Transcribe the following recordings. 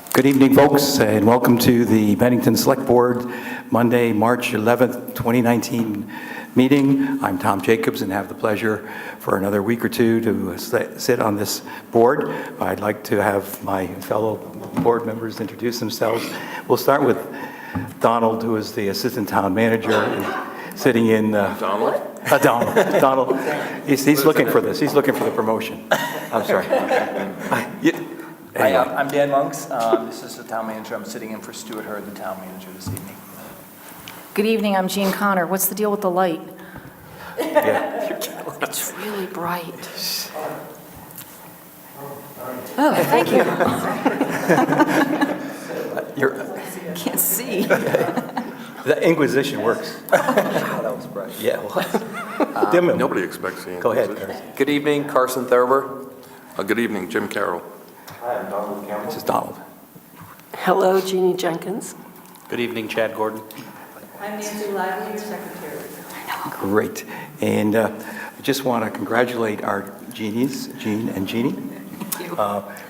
Good evening, folks, and welcome to the Bennington Select Board Monday, March 11th, 2019 meeting. I'm Tom Jacobs and have the pleasure for another week or two to sit on this board. I'd like to have my fellow board members introduce themselves. We'll start with Donald, who is the Assistant Town Manager, sitting in... Donald? Donald. He's looking for this. He's looking for the promotion. I'm sorry. Hi, I'm Dan Monks, Assistant Town Manager. I'm sitting in for Stuart Hurd, the Town Manager, this evening. Good evening, I'm Jean Connor. What's the deal with the light? Yeah. It's really bright. Oh, thank you. Can't see. The Inquisition works. That was bright. Yeah, well, dim him. Nobody expects the Go ahead. Inquisition. Good evening, Carson Thurber. Good evening, Jim Carroll. This is Donald. Hello, Jeannie Jenkins. Good evening, Chad Gordon. I'm Nancy Lively, your secretary. Great. And I just want to congratulate our Jeannies, Jean and Jeannie,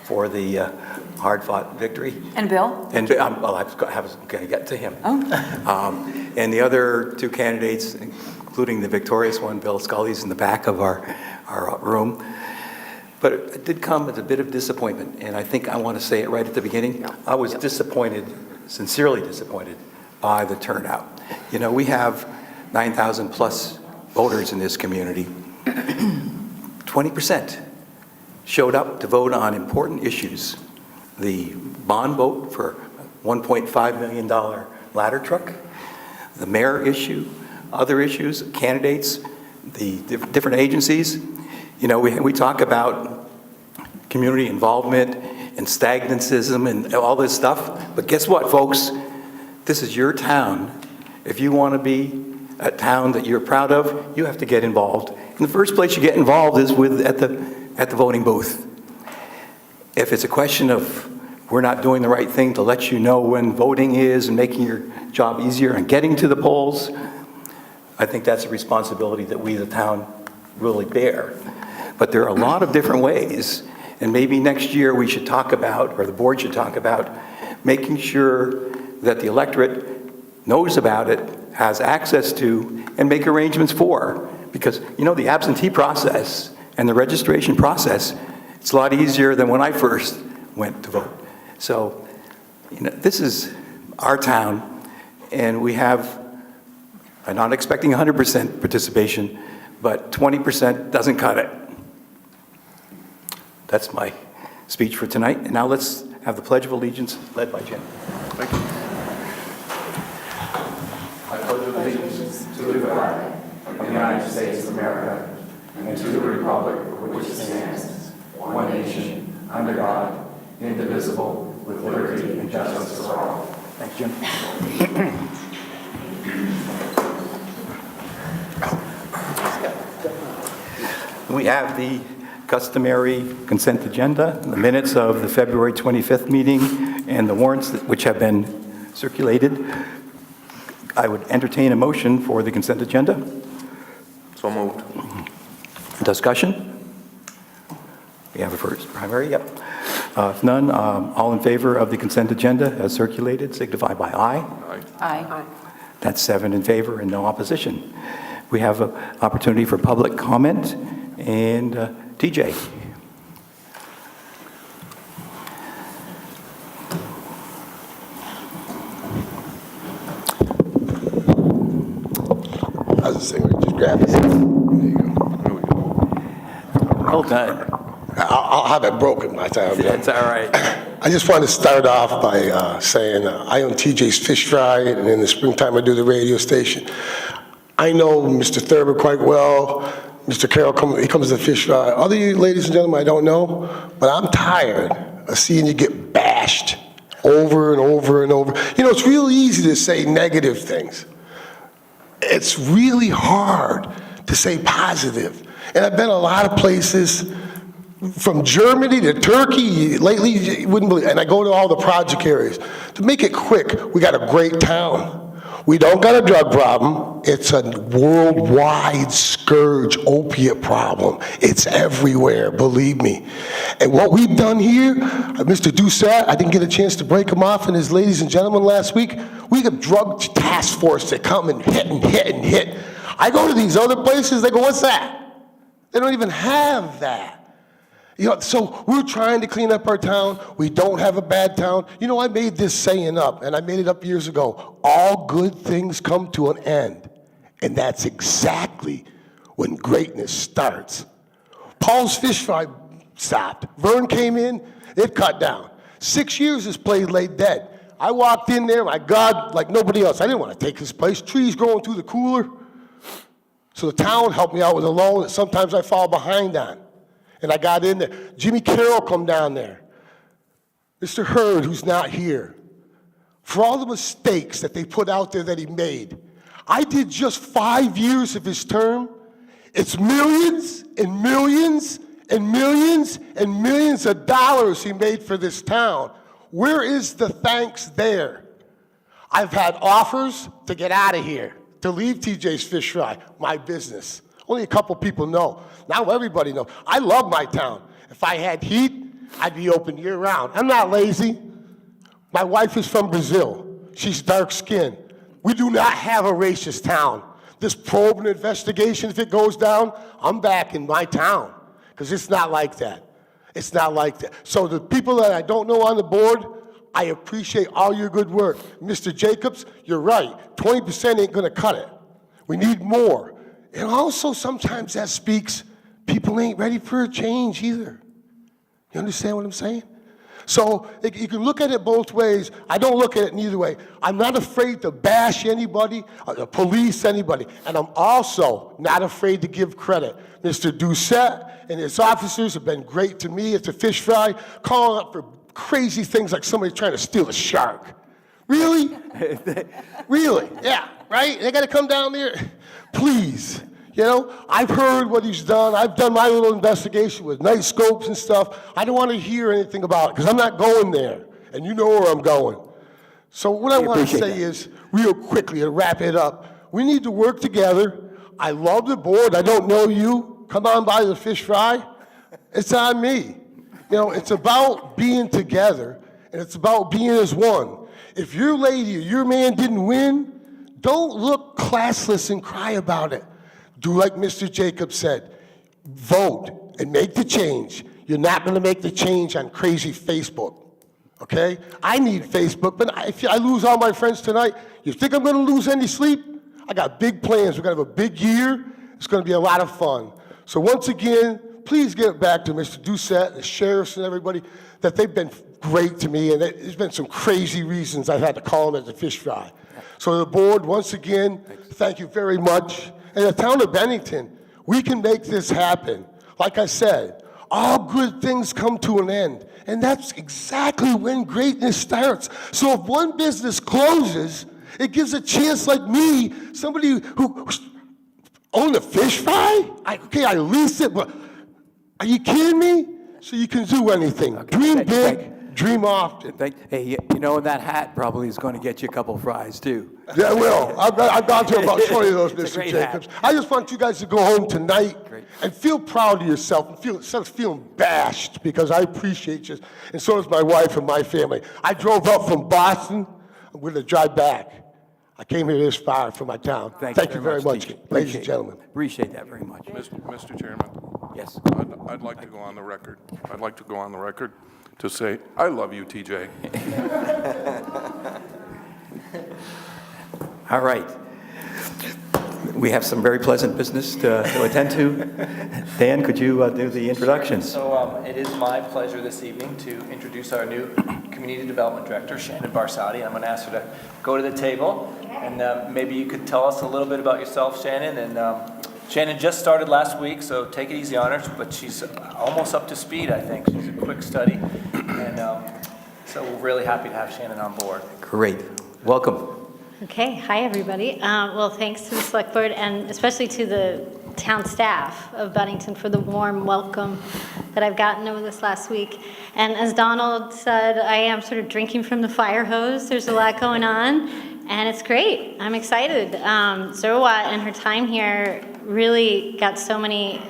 for the hard-fought victory. And Bill? And well, I was going to get to him. Oh. And the other two candidates, including the victorious one, Bill Scully's in the back of our room. But it did come as a bit of disappointment, and I think I want to say it right at the beginning. I was disappointed, sincerely disappointed, by the turnout. You know, we have 9,000 plus voters in this community. 20% showed up to vote on important issues. The bond vote for $1.5 million ladder truck, the mayor issue, other issues, candidates, the different agencies. You know, we talk about community involvement and stagnantism and all this stuff, but guess what, folks? This is your town. If you want to be a town that you're proud of, you have to get involved. And the first place you get involved is at the voting booth. If it's a question of we're not doing the right thing to let you know when voting is and making your job easier and getting to the polls, I think that's a responsibility that we, the town, really bear. But there are a lot of different ways, and maybe next year we should talk about, or the board should talk about, making sure that the electorate knows about it, has access to, and make arrangements for. Because, you know, the absentee process and the registration process, it's a lot easier than when I first went to vote. So, you know, this is our town, and we have, I'm not expecting 100% participation, but 20% doesn't cut it. That's my speech for tonight. And now let's have the Pledge of Allegiance led by Jim. Thank you. I pledge allegiance to the flag of the United States of America and to the republic for which it stands, one nation, under God, indivisible, with liberty and justice for all. Thanks, Jim. We have the customary consent agenda, the minutes of the February 25th meeting, and the warrants which have been circulated. I would entertain a motion for the consent agenda. So moved. Discussion? We have a first primary, yep. If none, all in favor of the consent agenda as circulated, signify by aye. Aye. That's 7 in favor and no opposition. We have an opportunity for public comment, and TJ. I was just saying, just grab it. There you go. There we go. Well done. I'll have it broken by the time I'm done. That's all right. I just want to start off by saying I own TJ's Fish Fry, and in the springtime I do the radio station. I know Mr. Thurber quite well. Mr. Carroll, he comes to the Fish Fry. Other you ladies and gentlemen, I don't know, but I'm tired of seeing you get bashed over and over and over. You know, it's real easy to say negative things. It's really hard to say positive. And I've been a lot of places, from Germany to Turkey, lately, you wouldn't believe, and I go to all the project areas. To make it quick, we got a great town. We don't got a drug problem. It's a worldwide scourge opiate problem. It's everywhere, believe me. And what we've done here, Mr. Doucette, I didn't get a chance to break him off and his ladies and gentlemen last week. We have drug task force that come and hit and hit and hit. I go to these other places, they go, what's that? They don't even have that. You know, so we're trying to clean up our town. We don't have a bad town. You know, I made this saying up, and I made it up years ago. All good things come to an end. And that's exactly when greatness starts. Paul's fish fry stopped. Vern came in, it cut down. 6 years this place lay dead. I walked in there, my God, like nobody else. I didn't want to take this place. Trees growing through the cooler. So the town helped me out with a loan that sometimes I fall behind on. And I got in there. Jimmy Carroll come down there. Mr. Hurd, who's not here. For all the mistakes that they put out there that he made. I did just 5 years of his term. It's millions and millions and millions and millions of dollars he made for this town. Where is the thanks there? I've had offers to get out of here, to leave TJ's Fish Fry, my business. Only a couple people know. Now everybody knows. I love my town. If I had heat, I'd be open year-round. I'm not lazy. My wife is from Brazil. She's dark-skinned. We do not have a racist town. This probe and investigation, if it goes down, I'm back in my town. Because it's not like that. It's not like that. So the people that I don't know on the board, I appreciate all your good work. Mr. Jacobs, you're right. 20% ain't going to cut it. We need more. And also, sometimes that speaks, people ain't ready for a change either. You understand what I'm saying? So you can look at it both ways. I don't look at it neither way. I'm not afraid to bash anybody, police anybody. And I'm also not afraid to give credit. Mr. Doucette and his officers have been great to me at the Fish Fry, calling up for crazy things like somebody trying to steal a shark. Really? Really? Yeah, right? They got to come down there. Please, you know, I've heard what he's done. I've done my little investigation with night scopes and stuff. I don't want to hear anything about it because I'm not going there, and you know where I'm going. So what I want to say is, real quickly, to wrap it up, we need to work together. I love the board. I don't know you. Come on by the Fish Fry. It's on me. You know, it's about being together, and it's about being as one. If your lady or your man didn't win, don't look classless and cry about it. Do like Mr. Jacobs said. Vote and make the change. You're not going to make the change on crazy Facebook, okay? I need Facebook, but if I lose all my friends tonight, you think I'm going to lose any sleep? I got big plans. We're going to have a big year. It's going to be a lot of fun. So once again, please get back to Mr. Doucette, the sheriffs and everybody, that they've been great to me, and there's been some crazy reasons I've had to call them at the Fish Fry. So the board, once again, thank you very much. And the town of Bennington, we can make this happen. Like I said, all good things come to an end. And that's exactly when greatness starts. So if one business closes, it gives a chance like me, somebody who owned a Fish Fry? I leased it, but are you kidding me? So you can do anything. Okay, Dream big. Dream often. Hey, you know, that hat probably is going to get you a couple fries, too. Yeah, it will. I've gone to about 20 of those, It's a Mr. great Jacobs. hat. I just want you guys to go home tonight and feel proud of yourself and instead of feeling bashed, because I appreciate you, and so does my wife and my family. I drove up from Boston. I'm going to drive back. I came here this far from my town. Thank you very much, TJ. ladies and gentlemen. Appreciate that very much. Mr. Chairman, Yes. I'd like to go on the record. I'd like to go on the record to say, I love you, TJ. All right. We have some very pleasant business to attend to. Dan, could you do the introductions? So it is my pleasure this evening to introduce our new Community Development Director, Shannon Barsati. I'm going to ask her to go to the table, and maybe you could tell us a little bit about yourself, Shannon. And Shannon just started last week, so take it easy on her, but she's almost up to speed, I think. She's a quick study, and so we're really happy to have Shannon on board. Great. Welcome. Okay, hi everybody. Well, thanks to the Select Board and especially to the town staff of Bennington for the warm welcome that I've gotten over this last week. And as Donald said, I am sort of drinking from the fire hose. There's a lot going on. and it's great. I'm excited. Zerwat and her time here really got so many,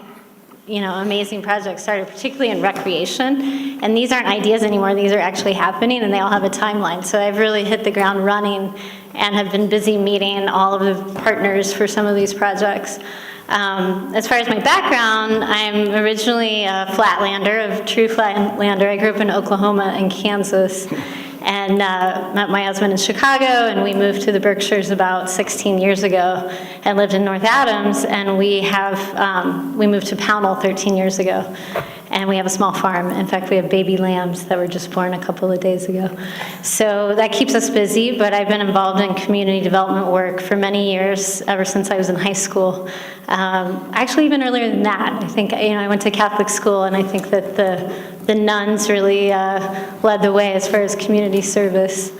amazing projects started, particularly in recreation. And these aren't ideas anymore. These are actually happening, and they all have a timeline. So I've really hit the ground running and have been busy meeting all of the partners for some of these projects. As far as my background, I'm originally a flatlander, a true flatlander. I grew up in Oklahoma and Kansas, and met my husband in Chicago, and we moved to the Berkshires about 16 years ago and lived in North Adams, and we moved to Pownell 13 years ago, and we have a small farm. In fact, we have baby lambs that were just born a couple of days ago. So that keeps us busy, but I've been involved in community development work for many years, ever since I was in high school. Actually, even earlier than that. I think, I went to Catholic school, and I think that the nuns really led the way as far as community service.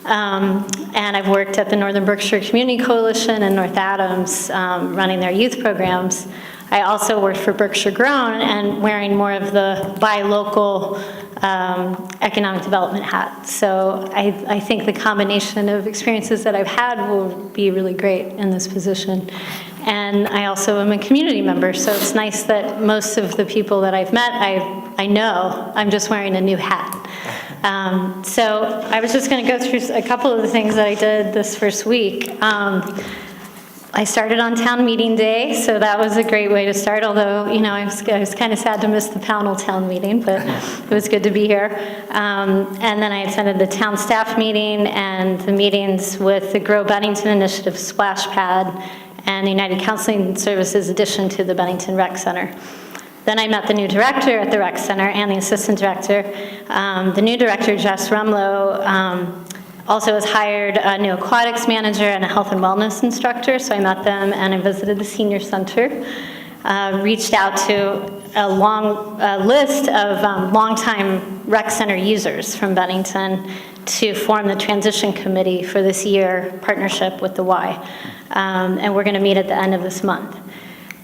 And I've worked at the Northern Berkshire Community Coalition in North Adams, running their youth programs. I also worked for Berkshire Grown and wearing more of the buy local economic development hat. So I think the combination of experiences that I've had will be really great in this position. And I also am a community member, so it's nice that most of the people that I've met, I know. I'm just wearing a new hat. So I was just going to go through a couple of the things that I did this first week. I started on town meeting day, so that was a great way to start, although, I was kind of sad to miss the Pownell town meeting, but it was good to be here. And then I attended the town staff meeting and the meetings with the Grow Bennington Initiative Splash Pad and the United Counseling Services addition to the Bennington Rec Center. Then I met the new director at the Rec Center and the assistant director. The new director, Jess Rumlow, also has hired a new aquatics manager and a health and wellness instructor, so I met them and I visited the senior center. Reached out to a long list of longtime rec center users from Bennington to form the transition committee for this year partnership with the Y. And we're going to meet at the end of this month.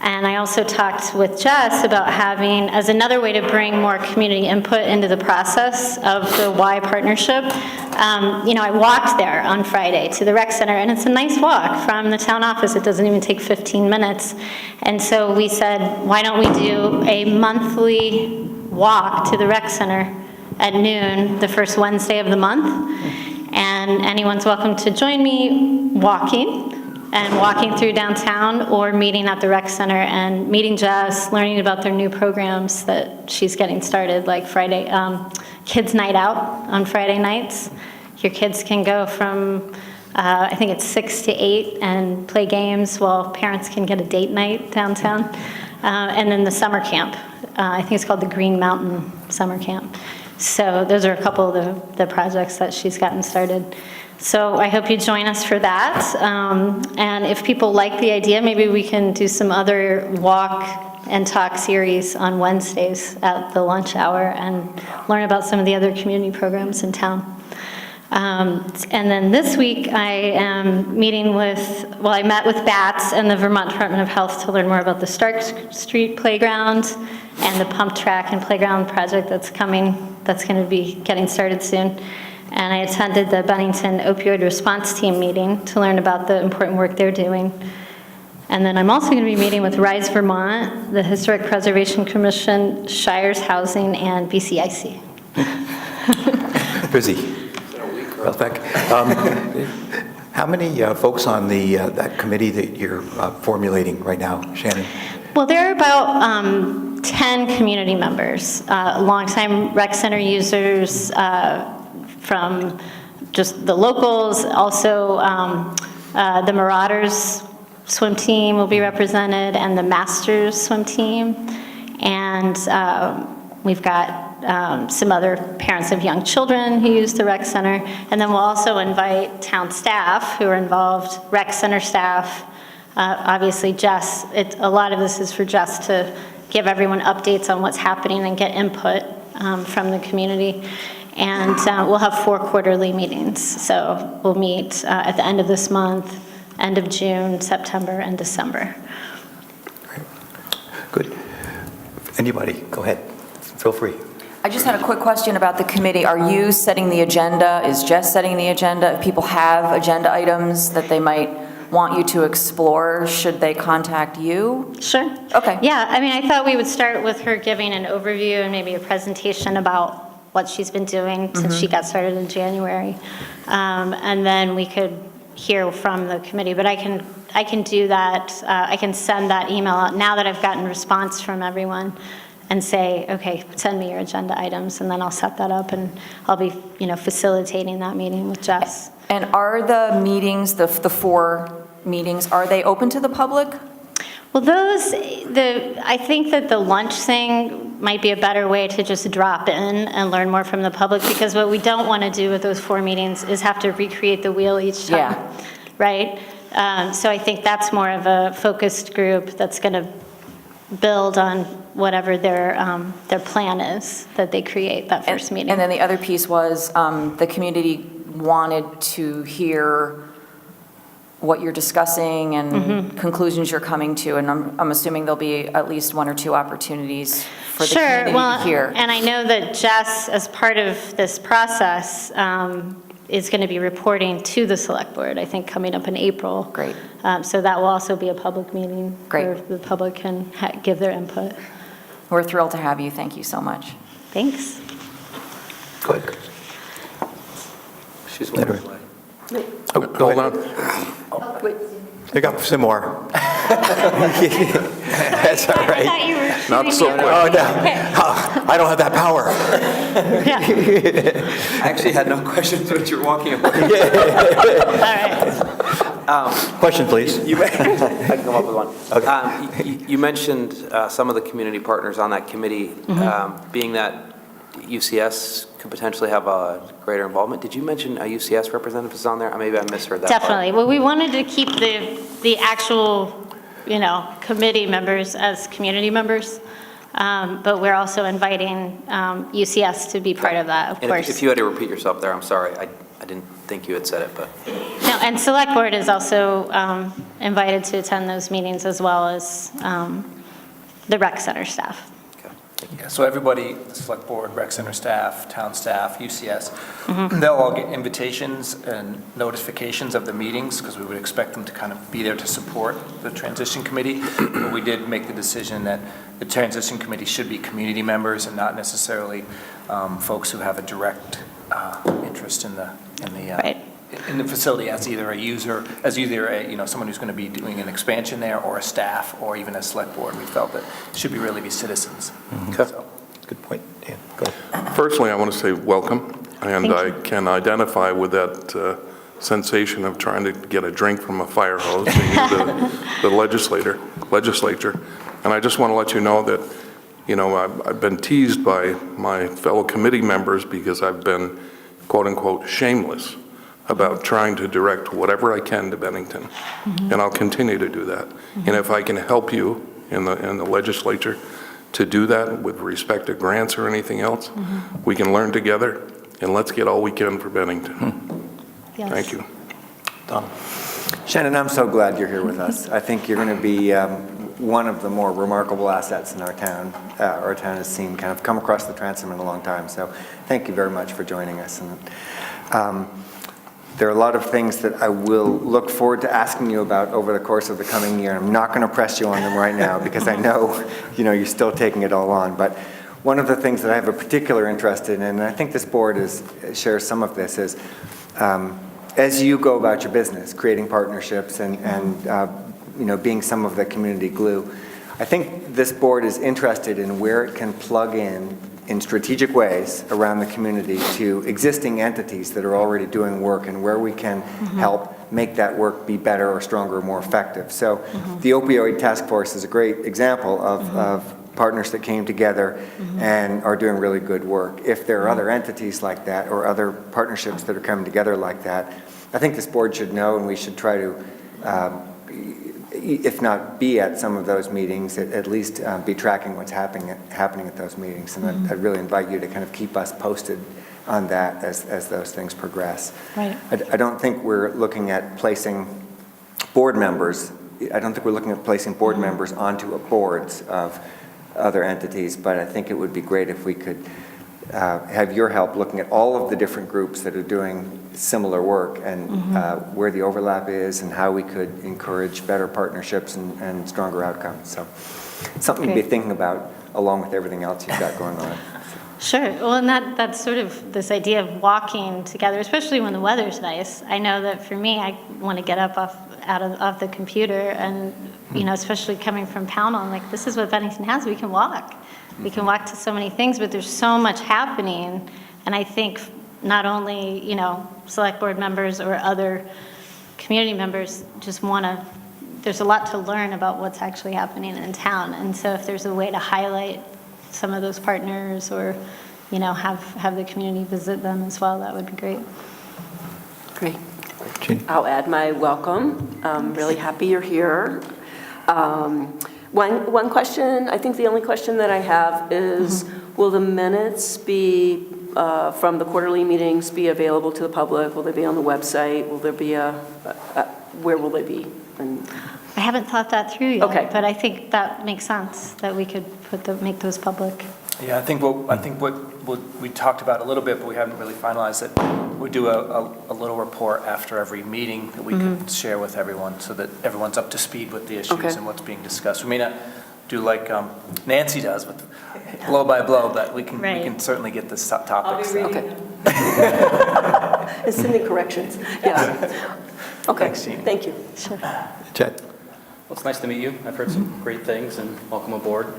And I also talked with Jess about having, as another way to bring more community input into the process of the Y partnership, I walked there on Friday to the rec center, and it's a nice walk from the town office. It doesn't even take 15 minutes. And so we said, why don't we do a monthly walk to the rec center at noon the first Wednesday of the month? And anyone's welcome to join me walking through downtown or meeting at the rec center and meeting Jess, learning about their new programs that she's getting started, like Friday, Kids Night Out on Friday nights. Your kids can go from, I think it's 6 to 8 and play games while parents can get a date night downtown. And then the summer camp. I think it's called the Green Mountain Summer Camp. So those are a couple of the projects that she's gotten started. So I hope you join us for that. And if people like the idea, maybe we can do some other walk and talk series on Wednesdays at the lunch hour and learn about some of the other community programs in town. And then this week I am meeting I met with BATS and the Vermont Department of Health to learn more about the Stark Street Playground and the pump track and playground project that's coming, that's going to be getting started soon. And I attended the Bennington Opioid Response Team meeting to learn about the important work they're doing. And then I'm also going to be meeting with Rise Vermont, the Historic Preservation Commission, Shires Housing, and BCIC. Busy. Well, how many folks on that committee that you're formulating right now, Shannon? Well, there are about 10 community members, longtime rec center users, from just the locals, also the Marauders swim team will be represented, and the Masters swim team. And we've got some other parents of young children who use the rec center. And then we'll also invite town staff who are involved, rec center staff. Obviously, Jess, a lot of this is for Jess to give everyone updates on what's happening and get input from the community. And we'll have 4 quarterly meetings. So we'll meet at the end of this month, end of June, September, and December. Great. Good. Anybody, go ahead. Feel free. I just had a quick question about the committee. Are you setting the agenda? Is Jess setting the agenda? If people have agenda items that they might want you to explore, should they contact you? Sure. Okay. Yeah, I mean, I thought we would start with her giving an overview and maybe a presentation about what she's been doing since she got started in January. And then we could hear from the committee, but I can do that. I can send that email out now that I've gotten response from everyone and say, okay, send me your agenda items, and then I'll set that up, and I'll be, facilitating that meeting with Jess. And are the meetings, the 4 meetings, are they open to the public? Well, I think that the lunch thing might be a better way to just drop in and learn more from the public, because what we don't want to do with those 4 meetings is have to recreate the wheel each time, right? So I think that's more of a focused group that's going to build on whatever their plan is that they create that first meeting. And then the other piece was the community wanted to hear what you're discussing and conclusions you're coming to, and I'm assuming there'll be at least 1 or 2 opportunities for the community to hear. And I know that Jess, as part of this process, is going to be reporting to the select board, I think, coming up in April. Great. So that will also be a public meeting. Great. Where the public can give their input. We're thrilled to have you. Thank you so much. Thanks. Go ahead. She's waving away. Oh, go Hold ahead. on. I got some more. That's all I right. thought you were Not shooting so me. quick. Oh, no. I don't have that power. Yeah. I actually had no questions, but you're walking away. All right. Question, please. I can come up with one. You mentioned some of the community partners on that committee, being that UCS could potentially have a greater involvement. Did you mention a UCS representative is on there? Maybe I misheard that part. Definitely. Well, we wanted to keep the actual, committee members as community members, but we're also inviting UCS to be part of that, of And course. if you had to repeat yourself there, I'm sorry. I didn't think you had said it, but. No, and Select Board is also invited to attend those meetings, as well as the rec center staff. Yeah, so everybody, the select board, rec center staff, town staff, UCS, they'll all get invitations and notifications of the meetings, because we would expect them to kind of be there to support the transition committee. But we did make the decision that the transition committee should be community members and not necessarily folks who have a direct interest in the Right. in the facility as either someone who's going to be doing an expansion there, or a staff, or even a select board. We felt that it should really be citizens. So. Good point. Dan, go ahead. Personally, I want to say welcome, and Thank I you. can identify with that sensation of trying to get a drink from a fire hose, being the legislature. And I just want to let you know that, I've been teased by my fellow committee members because I've been, quote unquote, shameless about trying to direct whatever I can to Bennington, and I'll continue to do that. And if I can help you in the legislature to do that with respect to grants or anything else, we can learn together, and let's get all we can for Bennington. Yes. Thank you. Tom. Shannon, I'm so glad you're here with us. I think you're going to be one of the more remarkable assets in our town. Our town has seen kind of come across the transom in a long time, so thank you very much for joining us. And there are a lot of things that I will look forward to asking you about over the course of the coming year. I'm not going to press you on them right now because I know, you're still taking it all on. But one of the things that I have a particular interest in, and I think this board shares some of this, is as you go about your business, creating partnerships and being some of the community glue, I think this board is interested in where it can plug in strategic ways around the community to existing entities that are already doing work, and where we can help make that work be better or stronger or more effective. So the opioid task force is a great example of partners that came together and are doing really good work. If there are other entities like that, or other partnerships that are coming together like that, I think this board should know, and we should try to if not be at some of those meetings, at least be tracking what's happening at those meetings. And I'd really invite you to kind of keep us posted on that as those things progress. Right. I don't think we're looking at placing board members. I don't think we're looking at placing board members onto boards of other entities, but I think it would be great if we could have your help looking at all of the different groups that are doing similar work and where the overlap is and how we could encourage better partnerships and stronger outcomes. So it's something to be thinking about along with everything else you've got going on. Sure. Well, and that's sort of this idea of walking together, especially when the weather's nice. I know that for me, I want to get up out of the computer, and especially coming from Pownell, I'm like, this is what Bennington has. We can walk. We can walk to so many things, but there's so much happening, and I think not only select board members or other community members just want to. There's a lot to learn about what's actually happening in town, and so if there's a way to highlight some of those partners, or have the community visit them as well, that would be great. Great. I'll add my welcome. I'm really happy you're here. One question, I think the only question that I have is, will the minutes be from the quarterly meetings be available to the public? Will they be on the website? Will there be where will they be? I haven't thought that through yet, Okay. but I think that makes sense that we could make those public. Yeah, I think what we talked about a little bit, but we haven't really finalized it. We'll do a little report after every meeting that we can share with everyone, so that everyone's up to speed with the issues and what's being discussed. We may not do like Nancy does with blow by blow, but we can certainly get the topics. Okay. And sending corrections. Yeah. Okay. Thanks, Jean. Thank you. Sure. Chet? Well, it's nice to meet you. I've heard some great things, and welcome aboard.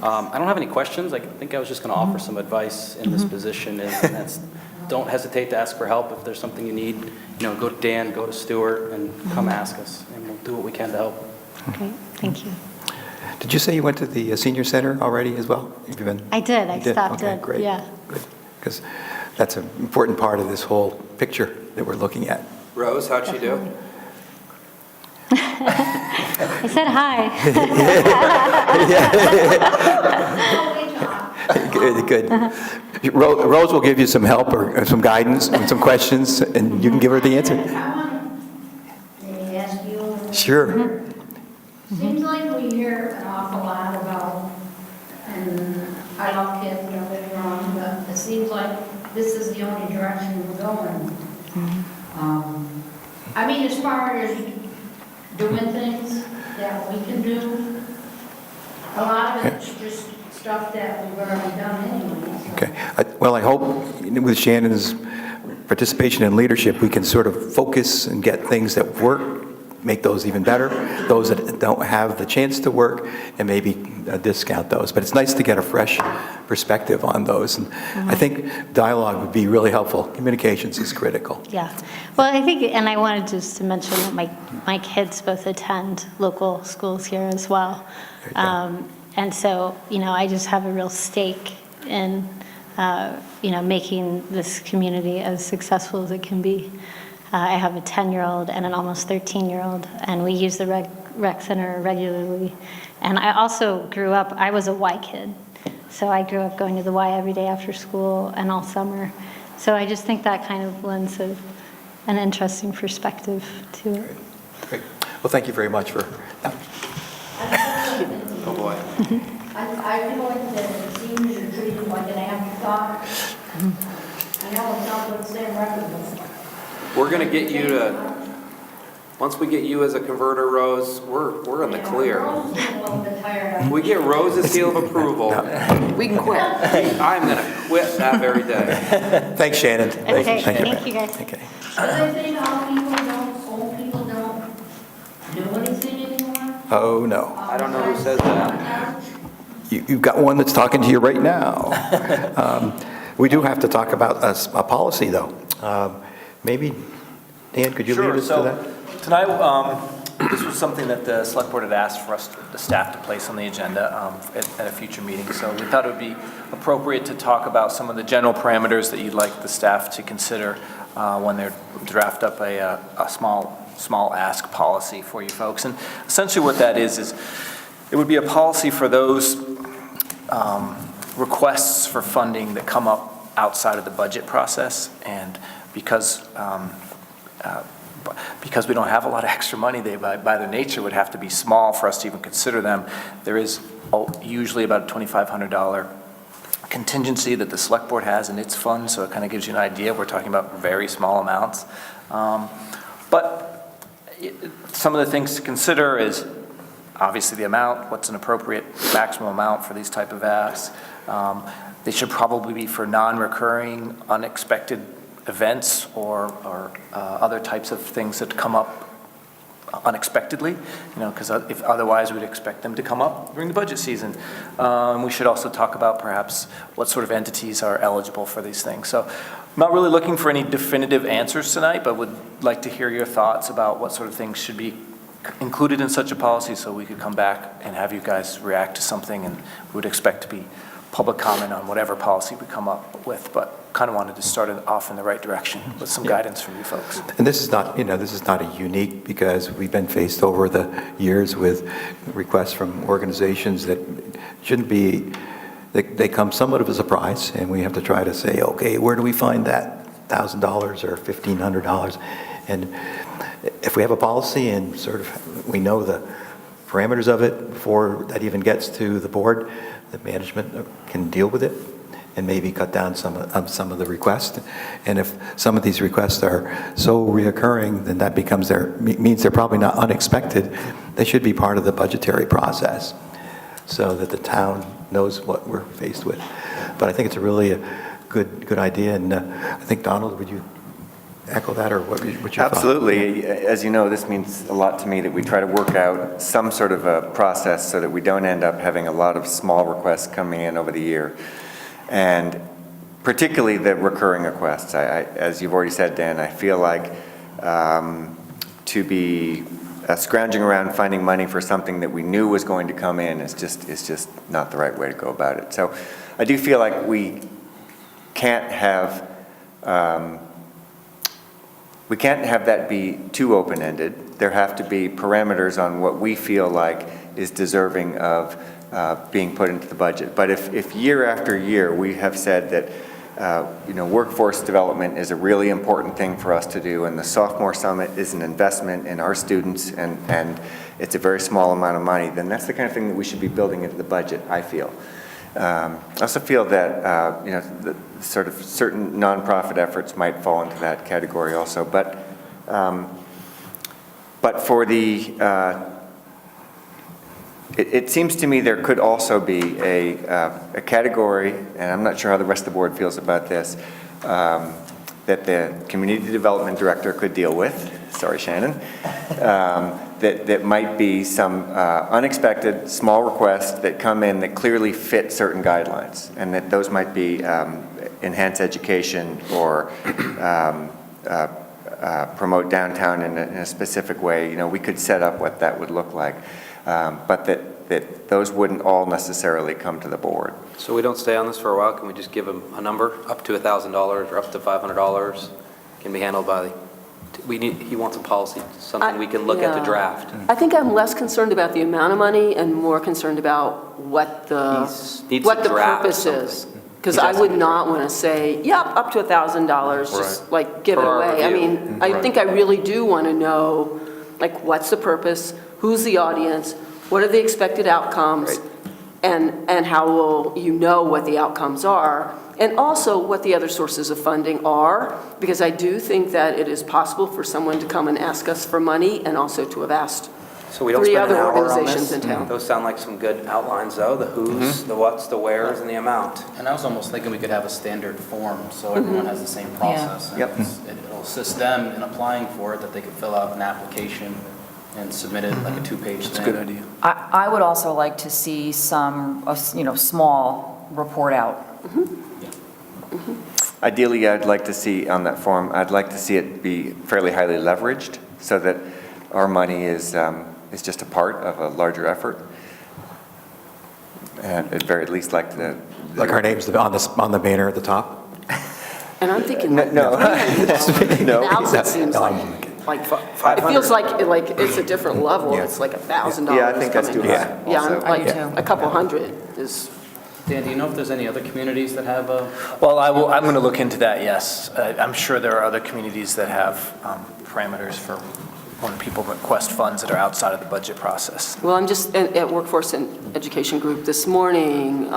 I don't have any questions. I think I was just going to offer some advice in this position, and that's don't hesitate to ask for help. If there's something you need, go to Dan, go to Stuart, and come ask us, and we'll do what we can to help. Great. Thank you. Did you say you went to the senior center already as well? Have you been? I did. I stopped Okay, it. great. Yeah. Good. Because that's an important part of this whole picture that we're looking at. Rose, how'd she do? I said hi. Good. Rose will give you some help or some guidance and some questions, and you can give her the answer. May I ask you? Sure. Seems like we hear an awful lot about, and I love kids, don't get me wrong, but it seems like this is the only direction we're going. I mean, as far as doing things that we can do, a lot of it's just stuff that we've already done anyway. So. Okay. Well, I hope with Shannon's participation and leadership, we can sort of focus and get things that work, make those even better, those that don't have the chance to work, and maybe discount those. But it's nice to get a fresh perspective on those. And I think dialogue would be really helpful. Communications is critical. Yeah. Well, I think, and I wanted just to mention that my kids both attend local schools here as well. And so, I just have a real stake in, making this community as successful as it can be. I have a 10-year-old and an almost 13-year-old, and we use the rec center regularly. And I also grew up, I was a Y kid. So I grew up going to the Y every day after school and all summer. So I just think that kind of lends an interesting perspective to it. Great. Well, thank you very much for that. Oh, boy. I feel like the seniors are treated like an afterthought. I know it's not what Sam recommends. We're going to get you to, once we get you as a converter, Rose, we're in the clear. Rose is a little bit tired. We get Rose's seal of approval. We can quit. I'm going to quit that very day. Thanks, Shannon. Okay, thank you guys. Okay. But I think old people don't do anything anymore. Oh, no. I don't know who says that. You've got one that's talking to you right now. We do have to talk about a policy, though. Maybe, Dan, could you lead us to that? So tonight, this was something that the select board had asked for us, the staff, to place on the agenda at a future meeting. So we thought it would be appropriate to talk about some of the general parameters that you'd like the staff to consider when they draft up a small ask policy for you folks. And essentially what that is it would be a policy for those requests for funding that come up outside of the budget process. And because we don't have a lot of extra money, they by their nature would have to be small for us to even consider them. There is usually about a $2,500 contingency that the select board has in its fund, so it kind of gives you an idea. We're talking about very small amounts. But some of the things to consider is obviously the amount, what's an appropriate maximum amount for these type of asks. They should probably be for non-recurring, unexpected events or other types of things that come up unexpectedly, because if otherwise we'd expect them to come up during the budget season. We should also talk about perhaps what sort of entities are eligible for these things. So I'm not really looking for any definitive answers tonight, but would like to hear your thoughts about what sort of things should be included in such a policy so we could come back and have you guys react to something, and we would expect to be public comment on whatever policy we come up with, but kind of wanted to start it off in the right direction with some guidance from you folks. And this is not, this is not a unique, because we've been faced over the years with requests from organizations that shouldn't be, they come somewhat of a surprise, and we have to try to say, okay, where do we find that $1,000 or $1,500? And if we have a policy and sort of we know the parameters of it before that even gets to the board, the management can deal with it and maybe cut down some of the requests. And if some of these requests are so reoccurring, then that means they're probably not unexpected. They should be part of the budgetary process so that the town knows what we're faced with. But I think it's a really good idea, and I think, Donald, would you echo that, or what's your Absolutely. thought? As you know, this means a lot to me that we try to work out some sort of a process so that we don't end up having a lot of small requests coming in over the year. And particularly the recurring requests. As you've already said, Dan, I feel like to be scrounging around finding money for something that we knew was going to come in is just not the right way to go about it. So I do feel like we can't have that be too open-ended. There have to be parameters on what we feel like is deserving of being put into the budget. But if year after year we have said that workforce development is a really important thing for us to do, and the Sophomore Summit is an investment in our students, and it's a very small amount of money, then that's the kind of thing that we should be building into the budget, I feel. I also feel that the sort of certain nonprofit efforts might fall into that category also. But for the it seems to me there could also be a category, and I'm not sure how the rest of the board feels about this, that the community development director could deal with. Sorry, Shannon. That might be some unexpected small requests that come in that clearly fit certain guidelines, and that those might be enhance education or promote downtown in a specific way. We could set up what that would look like, but that those wouldn't all necessarily come to the board. So we don't stay on this for a while? Can we just give them a number, up to $1,000 or up to $500? Can be handled by he wants a policy, something we can look at to draft. I think I'm less concerned about the amount of money and more concerned about what the purpose is. Because I would not want to say, yep, up to $1,000, just like give it away. I mean, I think I really do want to know, like, what's the purpose, who's the audience, what are the expected outcomes, and how will you know what the outcomes are, and also what the other sources of funding are, because I do think that it is possible for someone to come and ask us for money and also to have asked So we don't 3 spend an other hour on organizations this? in town. Those sound like some good outlines, though, the who's, the what's, the where's, and the amount. And I was almost thinking we could have a standard form, so everyone has the same process. And it'll assist them in applying for it, that they could fill out an application and submit it like a 2-page thing. That's a good idea. I would also like to see some, small report out. Ideally, I'd like to see on that form, I'd like to see it be fairly highly leveraged so that our money is just a part of a larger effort. And at very least like our names on the banner at the top? And I'm thinking, No. $1,000 seems like it feels like it's a different level. It's like $1,000. Yeah, I think that's too high. Yeah, also. like a couple hundred is. Dan, do you know if there's any other communities that have a? Well, I'm going to look into that, yes. I'm sure there are other communities that have parameters for when people request funds that are outside of the budget process. Well, I'm just at Workforce and Education Group this morning.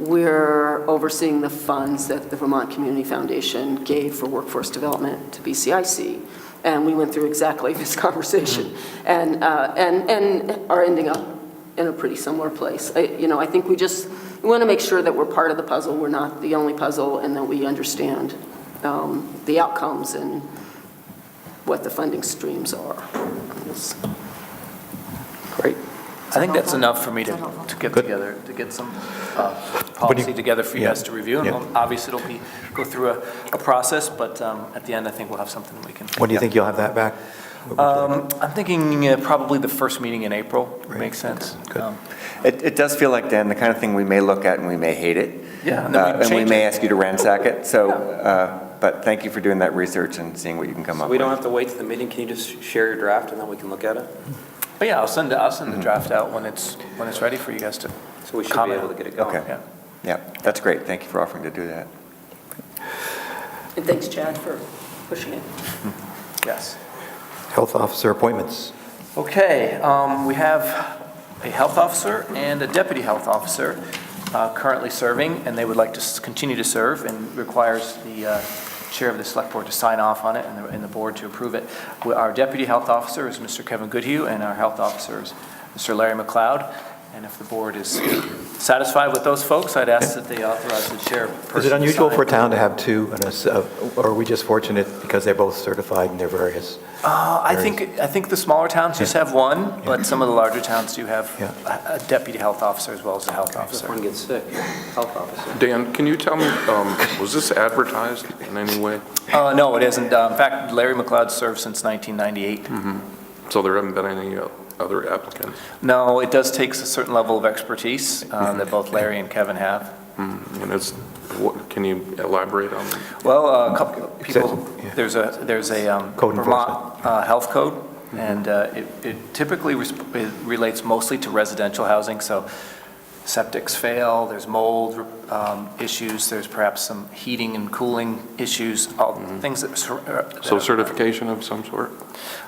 We're overseeing the funds that the Vermont Community Foundation gave for workforce development to BCIC. And we went through exactly this conversation and are ending up in a pretty similar place. I think we want to make sure that we're part of the puzzle. We're not the only puzzle, and that we understand the outcomes and what the funding streams are. Great. I think that's enough for me to get together, to get some policy together for you guys to review. And obviously, it'll go through a process, but at the end, I think we'll have something that we can. When do you think you'll have that back? I'm thinking probably the first meeting in April makes sense. Good. It does feel like, Dan, the kind of thing we may look at and we may hate it. Yeah, and then we And we change may it. ask you to ransack it. So, but thank you for doing that research and seeing what you can come So up we with. don't have to wait to the meeting, can you just share your draft and then we can look at it? But yeah, I'll send the draft out when it's ready for you guys to So we should be comment. able to get it going. Okay. Yeah. Yeah, that's great. Thank you for offering to do that. And thanks, Chad, for pushing it. Yes. Health officer appointments. Okay, we have a health officer and a deputy health officer currently serving, and they would like to continue to serve, and requires the chair of the select board to sign off on it and the board to approve it. Our deputy health officer is Mr. Kevin Goodhue, and our health officer is Mr. Larry McLeod. And if the board is satisfied with those folks, I'd ask that they authorize the chairperson. Is it unusual to for a sign. town to have two, or are we just fortunate because they're both certified in their various? I think the smaller towns just have one, but some of the larger towns do have a deputy health officer as well as a health If officer. one gets sick, health officer. Dan, can you tell me, was this advertised in any way? No, it isn't. In fact, Larry McLeod served since 1998. So there haven't been any other applicants? No, it does take a certain level of expertise that both Larry and Kevin have. And can you elaborate on that? Well, a couple of people, yeah. there's a Code Vermont health code, and it typically it relates mostly to residential housing, so septics fail, there's mold issues, there's perhaps some heating and cooling issues, all things that. So certification of some sort?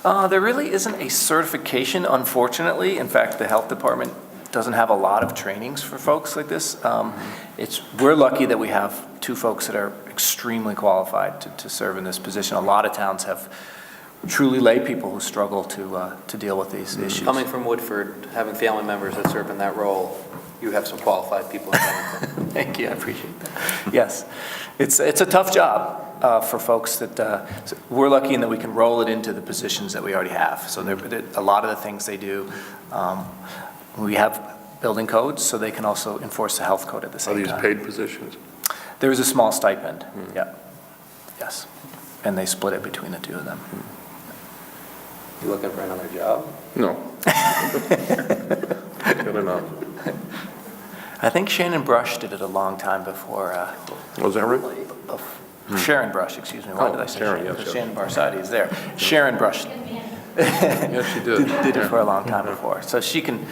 There really isn't a certification, unfortunately. In fact, the health department doesn't have a lot of trainings for folks like this. We're lucky that we have two folks that are extremely qualified to serve in this position. A lot of towns have truly lay people who struggle to deal with these issues. Coming from Woodford, having family members that serve in that role, you have some qualified people in Bennington. Thank you, I appreciate that. Yes, it's a tough job for folks that, so we're lucky in that we can roll it into the positions that we already have. So a lot of the things they do, we have building codes, so they can also enforce the health code at the Are same these time. paid positions? There is a small stipend, yeah, yes. And they split it between the two of them. You looking for another job? No. Good enough. I think Shannon Brush did it a long time before. Was that right? Sharon Brush, excuse me. Why did I say Sharon, Shannon? yes, yes. Shannon Barsati is there. Sharon Brush Yes, she did. did it for a long time before. So she can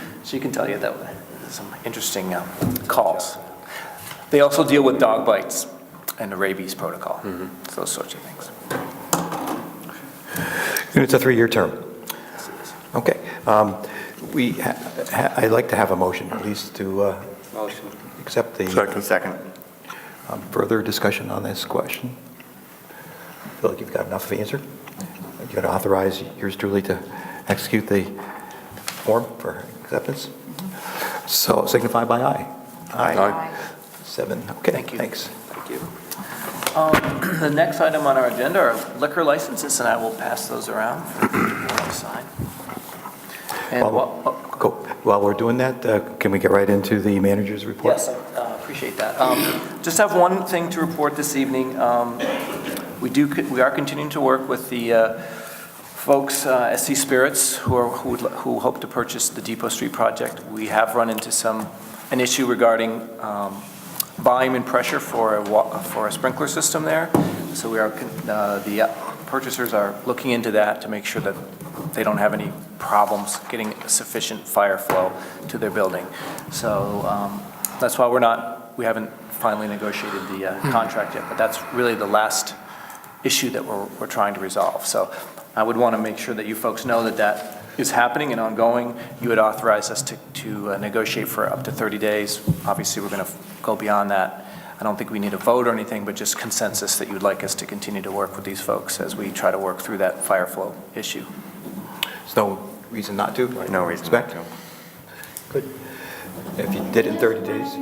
tell you that some interesting calls. They also deal with dog bites and the rabies protocol, those sorts of things. And it's a 3-year term. Okay. I'd like to have a motion, at least to Motion. accept the. Second. Further discussion on this question? Feel like you've got enough answer? You're going to authorize yours truly to execute the form for acceptance? So signify by aye. Aye. 7, okay, Thank you. thanks. Thank you. The next item on our agenda are liquor licenses, and I will pass those around for you to sign. And While we're doing that, can we get right into the manager's report? yes, I appreciate that. Just have one thing to report this evening. We are continuing to work with the folks, SC Spirits, who hope to purchase the Depot Street project. We have run into an issue regarding volume and pressure for a sprinkler system there. So the purchasers are looking into that to make sure that they don't have any problems getting sufficient fire flow to their building. So that's why we haven't finally negotiated the contract yet, but that's really the last issue that we're trying to resolve. So I would want to make sure that you folks know that is happening and ongoing. You had authorized us to negotiate for up to 30 days. Obviously, we're going to go beyond that. I don't think we need a vote or anything, but just consensus that you'd like us to continue to work with these folks as we try to work through that fire flow issue. There's no reason not to? No reason not Expect? to. Good. If you did in 30 days.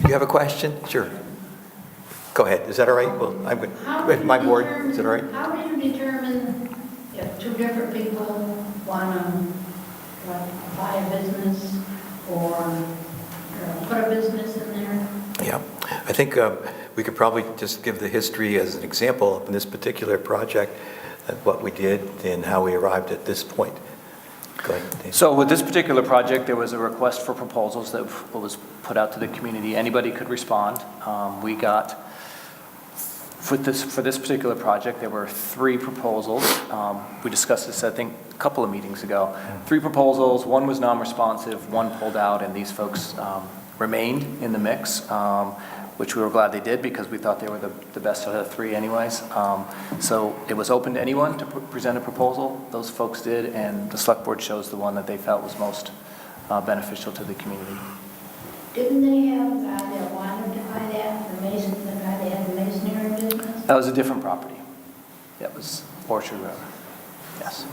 You have a question? Sure. Go ahead. Is that all right? Well, I'm good. With my board, is that all right? How do you determine if two different people want to buy a business or put a business in there? Yeah. I think we could probably just give the history as an example in this particular project, what we did and how we arrived at this point. Go ahead, Dave. So with this particular project, there was a request for proposals that was put out to the community. Anybody could respond. We got, for this particular project, there were 3 proposals. We discussed this, I think, a couple of meetings ago. 3 proposals, 1 was non-responsive, 1 pulled out, and these folks remained in the mix, which we were glad they did because we thought they were the best out of the 3 anyways. So it was open to anyone to present a proposal. Those folks did, and the select board chose the one that they felt was most beneficial to the community. Didn't they have a guy that wanted to buy that, the guy that had the masonry business? That was a different property. That was Orchard Road. Yes.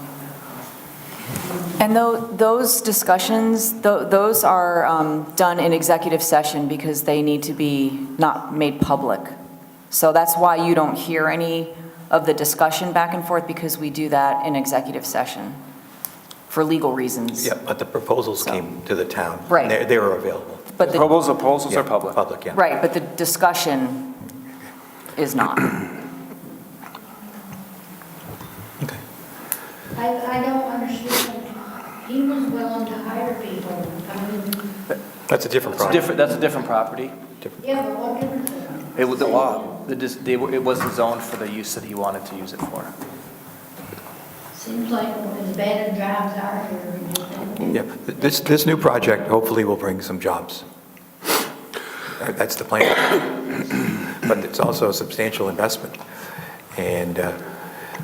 And those discussions, those are done in executive session because they need to be not made public. So that's why you don't hear any of the discussion back and forth, because we do that in executive session for legal reasons. Yeah, but the proposals came to the town. Right. And they were available. But the, Proposals Yeah, are public. Public, yeah. right, but the discussion is not. Okay. I don't understand. He was willing to hire people. I mean, That's a different It's project. that's a different property. yeah, but what difference does it make? It was it was the zone for the use that he wanted to use it for. Seems like as bad as jobs are here, you think. Yeah, this new project hopefully will bring some jobs. That's the plan. But it's also a substantial investment. And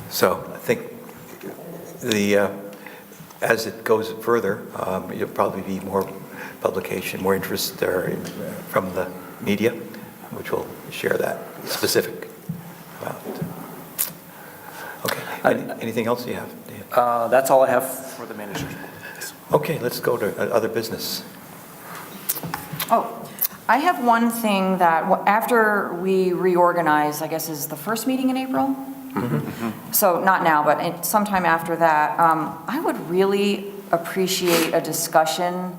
so I think as it goes further, there'll probably be more publication, more interest from the media, which will share that specific about. Okay. Anything else you have, Dan? That's all I have for the manager. Okay, let's go to other business. Oh, I have one thing that after we reorganize, I guess is the first meeting in April? So not now, but sometime after that, I would really appreciate a discussion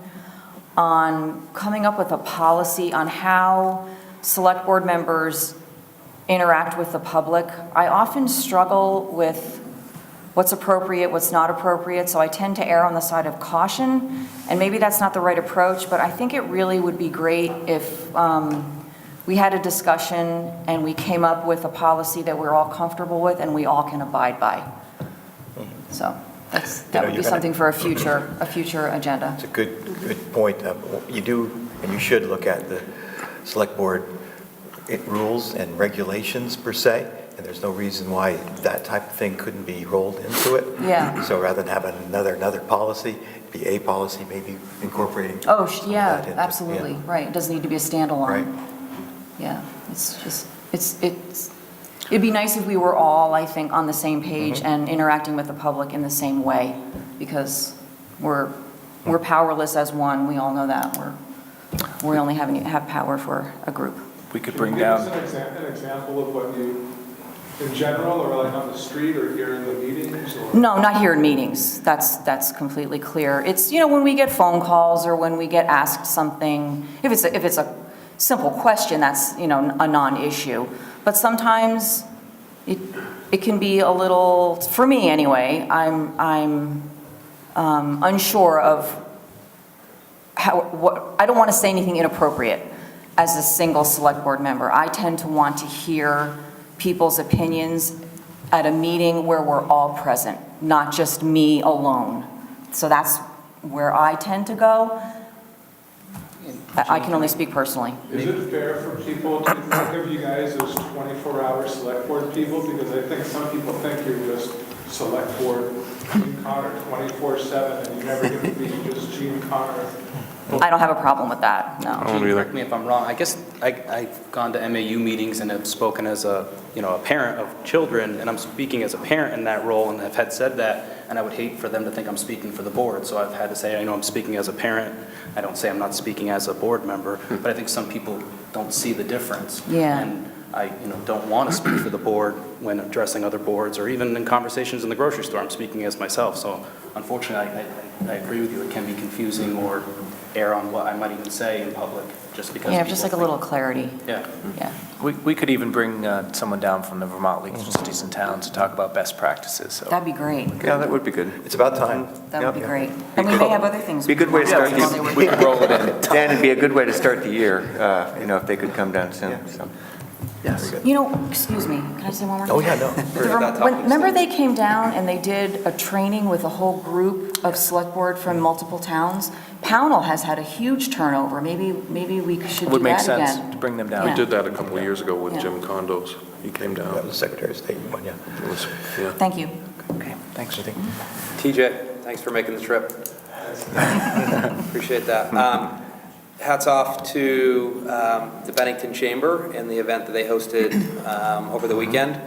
on coming up with a policy on how select board members interact with the public. I often struggle with what's appropriate, what's not appropriate, so I tend to err on the side of caution, and maybe that's not the right approach, but I think it really would be great if we had a discussion and we came up with a policy that we're all comfortable with and we all can abide by. So that would be something for a future agenda. It's a good point. You do and you should look at the select board rules and regulations per se, and there's no reason why that type of thing couldn't be rolled into it. Yeah. So rather than having another policy, be a policy maybe incorporating. Oh, some of yeah, that into- absolutely, yeah. right. It doesn't need to be a standalone. Right. Yeah, it'd be nice if we were all, I think, on the same page and interacting with the public in the same way, because we're powerless as one. We all know that. We only have power for a group. We could bring Give down. us an example of what you, in general, or like on the street or here in the meetings? Or? No, not here in meetings. That's completely clear. It's, when we get phone calls or when we get asked something, if it's a simple question, that's, a non-issue. But sometimes it can be a little, for me anyway, I'm unsure of I don't want to say anything inappropriate as a single select board member. I tend to want to hear people's opinions at a meeting where we're all present, not just me alone. So that's where I tend to go. I can only speak personally. Is it fair for people to think of you guys as 24-hour select board people? Because I think some people think you're just select board Gene Connor 24/7, and you never get to be just Gene Connor. I don't have a problem with that, no. I don't either. Correct me if I'm wrong, I guess I've gone to MAU meetings and have spoken as a parent of children, and I'm speaking as a parent in that role, and have had said that, and I would hate for them to think I'm speaking for the board, so I've had to say, I know I'm speaking as a parent, I don't say I'm not speaking as a board member, but I think some people don't see the difference. Yeah. And I don't want to speak for the board when addressing other boards, or even in conversations in the grocery store, I'm speaking as myself, so unfortunately, I agree with you, it can be confusing or err on what I might even say in public, just because Yeah, people just like a think- little clarity. Yeah. Yeah. We could even bring someone down from the Vermont League of Cities and Towns to talk about best practices, so. That'd be great. Yeah, that would be good. It's about time. That would be Yeah. great. And we may have other things. Be a good way to start while they were the, we here. could roll it in. Dan, it'd be a good way to start the year, if they could come down soon, so. Yes. You know, excuse me, can I say one more thing? Oh, yeah, no. Remember they came down and they did a training with a whole group of select board from multiple towns? Pownell has had a huge turnover. Maybe we should do Would make that sense again. to bring them down. We did that a couple of years ago with Yeah. Jim Condos. He came down. That was the Secretary of State one, yeah. It was, yeah. Thank you. Okay, thanks. TJ, thanks for making the trip. Appreciate that. Hats off to the Bennington Chamber and the event that they hosted over the weekend.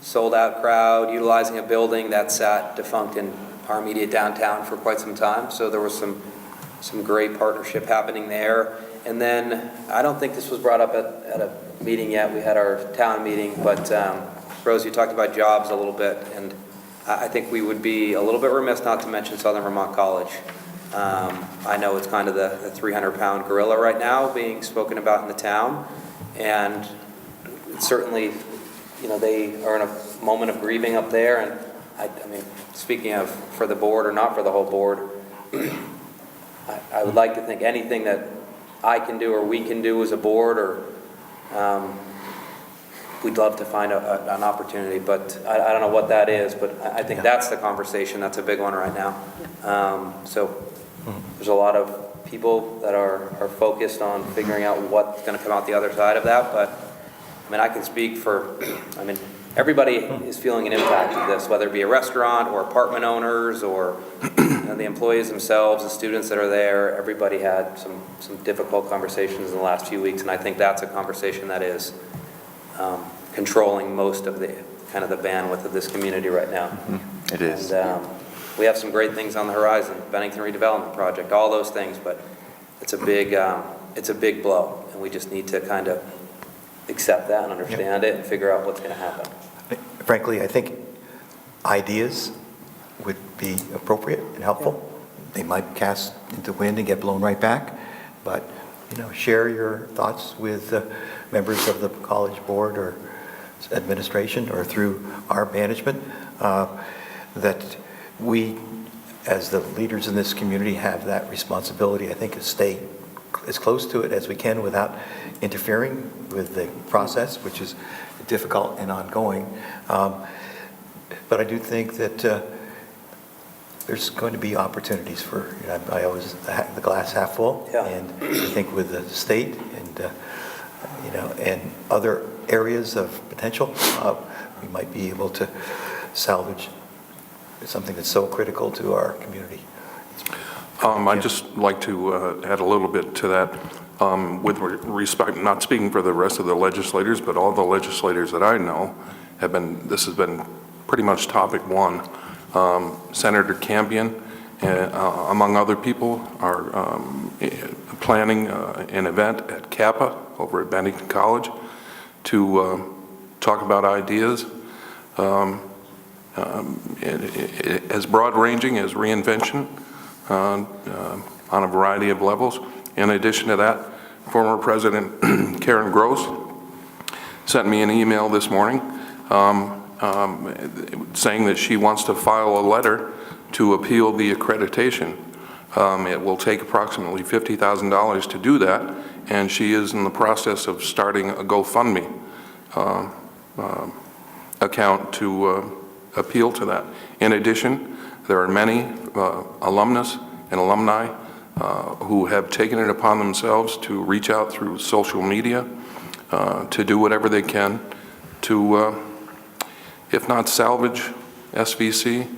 Sold out crowd, utilizing a building that sat defunct in our immediate downtown for quite some time. So there was some great partnership happening there. And then, I don't think this was brought up at a meeting yet. We had our town meeting, but Rose, you talked about jobs a little bit, and I think we would be a little bit remiss not to mention Southern Vermont College. I know it's kind of the 300-pound gorilla right now being spoken about in the town, and certainly, they are in a moment of grieving up there, and I mean, speaking of for the board or not for the whole board, I would like to think anything that I can do or we can do as a board, or we'd love to find an opportunity, but I don't know what that is, but I think that's the conversation. That's a big one right now. So there's a lot of people that are focused on figuring out what's going to come out the other side of that, but I mean, I can speak for, everybody is feeling an impact of this, whether it be a restaurant or apartment owners or the employees themselves, the students that are there. Everybody had some difficult conversations in the last few weeks, and I think that's a conversation that is controlling most of the kind of the bandwidth of this community right now. It is. And we have some great things on the horizon, Bennington redevelopment project, all those things, but it's a big blow, and we just need to kind of accept that and understand it and figure out what's going to happen. Frankly, I think ideas would be appropriate and helpful. They might cast into the wind and get blown right back, but, share your thoughts with members of the college board or administration or through our management, that we, as the leaders in this community, have that responsibility, I think, to stay as close to it as we can without interfering with the process, which is difficult and ongoing. But I do think that there's going to be opportunities for, I always, the glass half full. Yeah. And I think with the state and, and other areas of potential, we might be able to salvage something that's so critical to our community. I'd just like to add a little bit to that. With respect, not speaking for the rest of the legislators, but all the legislators that I know this has been pretty much topic one. Senator Campion, among other people, are planning an event at Kappa over at Bennington College to talk about ideas as broad-ranging as reinvention on a variety of levels. In addition to that, former President Karen Gross sent me an email this morning saying that she wants to file a letter to appeal the accreditation. It will take approximately $50,000 to do that, and she is in the process of starting a GoFundMe account to appeal to that. In addition, there are many alumnus and alumni who have taken it upon themselves to reach out through social media to do whatever they can to, if not salvage SVC,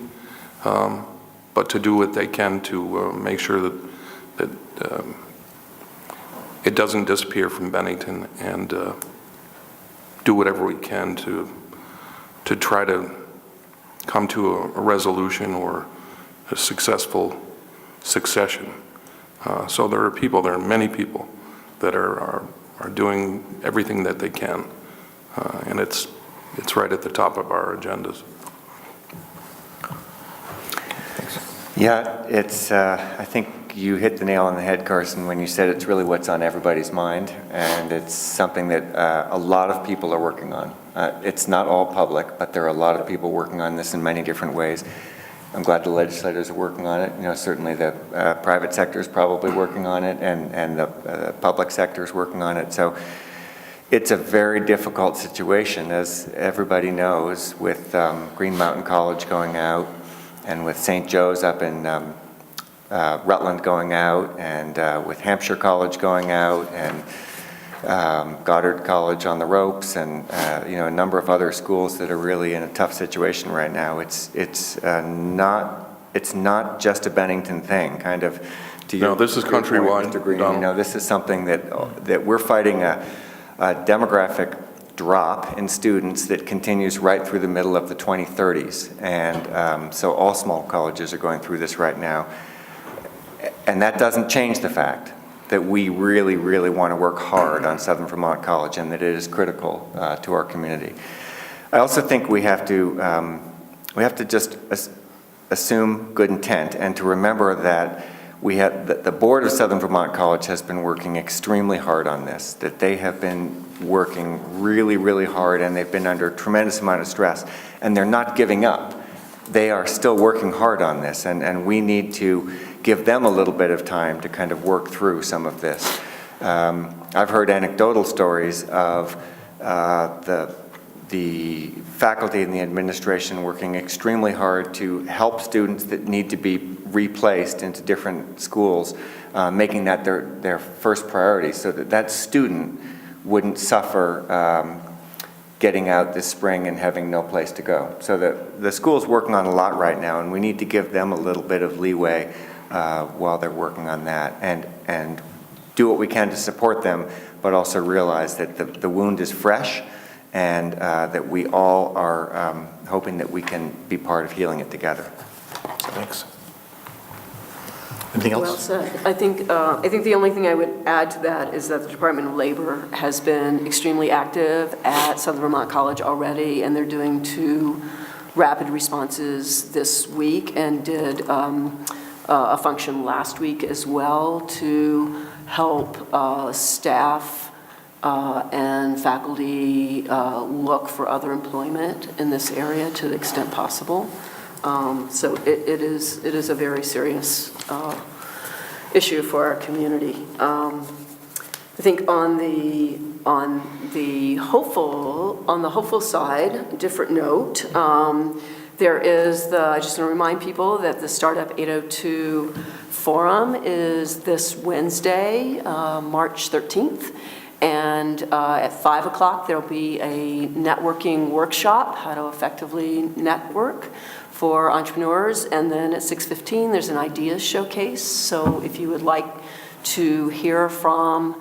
but to do what they can to make sure that it doesn't disappear from Bennington, and do whatever we can to try to come to a resolution or a successful succession. So there are many people that are doing everything that they can, and it's right at the top of our agendas. Yeah, it's, I think you hit the nail on the head, Carson, when you said it's really what's on everybody's mind, and it's something that a lot of people are working on. It's not all public, but there are a lot of people working on this in many different ways. I'm glad the legislators are working on it. You know, certainly the private sector is probably working on it, and the public sector is working on it. So it's a very difficult situation, as everybody knows, with Green Mountain College going out, and with St. Joe's up in Rutland going out, and with Hampshire College going out, and Goddard College on the ropes, and you know, a number of other schools that are really in a tough situation right now. It's not just a Bennington thing, kind of. No, this is countrywide, Mr. Green, you know, this is something that we're fighting a demographic drop in students that continues right through the middle of the 2030s, and so all small colleges are going through this right now. And that doesn't change the fact that we really, really want to work hard on Southern Vermont College, and that it is critical to our community. I also think we have to just assume good intent, and to remember that the board of Southern Vermont College has been working extremely hard on this, that they have been working really, really hard, and they've been under a tremendous amount of stress, and they're not giving up. They are still working hard on this, and we need to give them a little bit of time to kind of work through some of this. I've heard anecdotal stories of the faculty and the administration working extremely hard to help students that need to be replaced into different schools, making that their first priority, so that student wouldn't suffer getting out this spring and having no place to go. So the school's working on a lot right now, and we need to give them a little bit of leeway while they're working on that, and do what we can to support them, but also realize that the wound is fresh, and that we all are hoping that we can be part of healing it together. So, thanks. Anything else? Well said. I think the only thing I would add to that is that the Department of Labor has been extremely active at Southern Vermont College already, and they're doing 2 rapid responses this week, and did a function last week as well to help staff and faculty look for other employment in this area to the extent possible. So it is a very serious issue for our community. I think on the hopeful side, different note, there is I just want to remind people that the Startup 802 Forum is this Wednesday, March 13th. And at 5 o'clock, there'll be a networking workshop, how to effectively network for entrepreneurs. And then at 6:15, there's an ideas showcase. So if you would like to hear from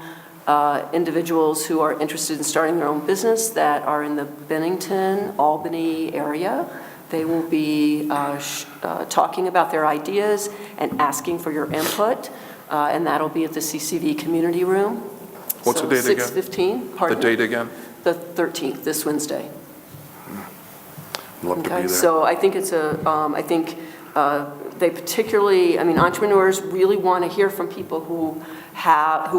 individuals who are interested in starting their own business that are in the Bennington, Albany area, they will be talking about their ideas and asking for your input. And that'll be at the CCV Community Room. What's the date again? 6:15, pardon? The date again? The 13th, this Wednesday. Love to be there. So I think it's they particularly, entrepreneurs really want to hear from people who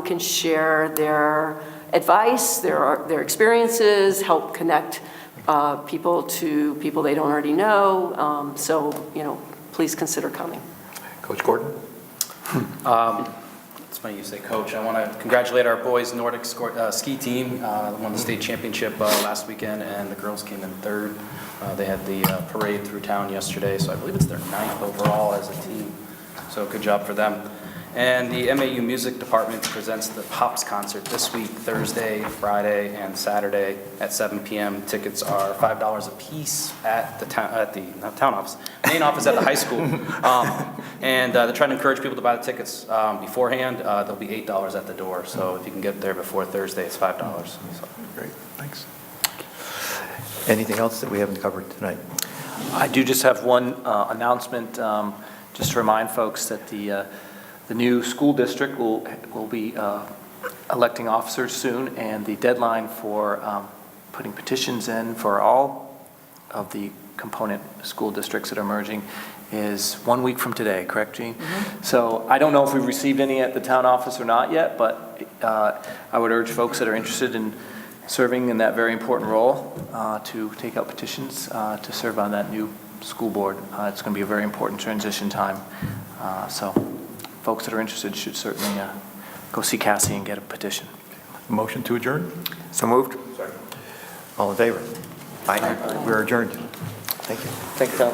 can share their advice, their experiences, help connect people to people they don't already know. So, please consider coming. Coach Gordon? It's funny you say coach. I want to congratulate our boys Nordic ski team. Won the state championship last weekend, and the girls came in 3rd. They had the parade through town yesterday, so I believe it's their 9th overall as a team. So good job for them. And the MAU Music Department presents the Pops concert this week, Thursday, Friday, and Saturday at 7 p.m. Tickets are $5 a piece at the town office, main office at the high school. And they're trying to encourage people to buy the tickets beforehand. They'll be $8 at the door. So if you can get there before Thursday, it's $5. So. Great, thanks. Anything else that we haven't covered tonight? I do just have one announcement, just to remind folks that the new school district will be electing officers soon, and the deadline for putting petitions in for all of the component school districts that are merging is 1 week from today, correct, Jean? Mm-hmm. So I don't know if we've received any at the town office or not yet, but I would urge folks that are interested in serving in that very important role to take out petitions to serve on that new school board. It's going to be a very important transition time. So folks that are interested should certainly go see Cassie and get a petition. Motion to adjourn? So moved? All in favor? Aye. We're adjourned. Thank you. Thank you, Tom.